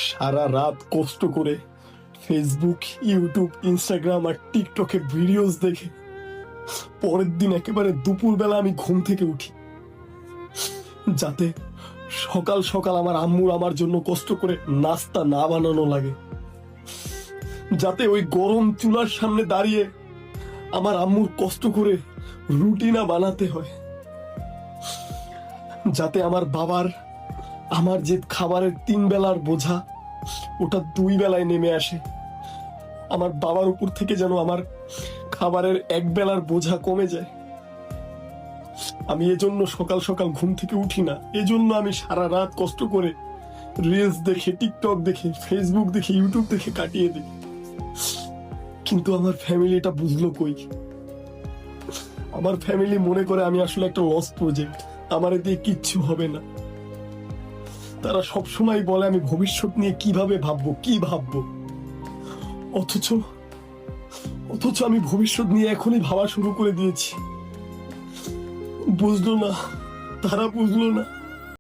সারা রাত কষ্ট করে ফেসবুক, ইউটিউব, ইনস্টাগ্রাম আর টিকটকে ভিডিওস দেখে পরের দিন একেবারে দুপুরবেলা আমি ঘুম থেকে উঠি, যাতে সকাল সকাল আমার আম্মুর আমার জন্য কষ্ট করে নাস্তা না বানানো লাগে, যাতে ওই গরম চুলার সামনে দাঁড়িয়ে আমার আম্মুর কষ্ট করে রুটি না বানাতে হয়, যাতে আমার বাবার আমার যে খাবারের 3 বেলার বোঝা ওটা 2 বেলায় নেমে আসে, আমার বাবার উপর থেকে যেন আমার খাবারের 1 বেলার বোঝা কমে যায়। আমি এজন্য সকাল সকাল ঘুম থেকে উঠি না, এজন্য আমি সারা রাত কষ্ট করে রিলস দেখে, টিকটক দেখে, ফেসবুক দেখে, ইউটিউব দেখে কাটিয়ে দিই। কিন্তু আমার ফ্যামিলি এটা বুঝলো কই? আমার ফ্যামিলি মনে করে আমি আসলে একটা লস প্রজেক্ট, আমার দিয়ে কিচ্ছু হবে না। তারা সবসময় বলে আমি ভবিষ্যৎ নিয়ে কিভাবে ভাববো, কি ভাববো, অথচ আমি ভবিষ্যৎ নিয়ে এখনই ভাবা শুরু করে দিয়েছি। বুঝলো না, তারা বুঝলো না।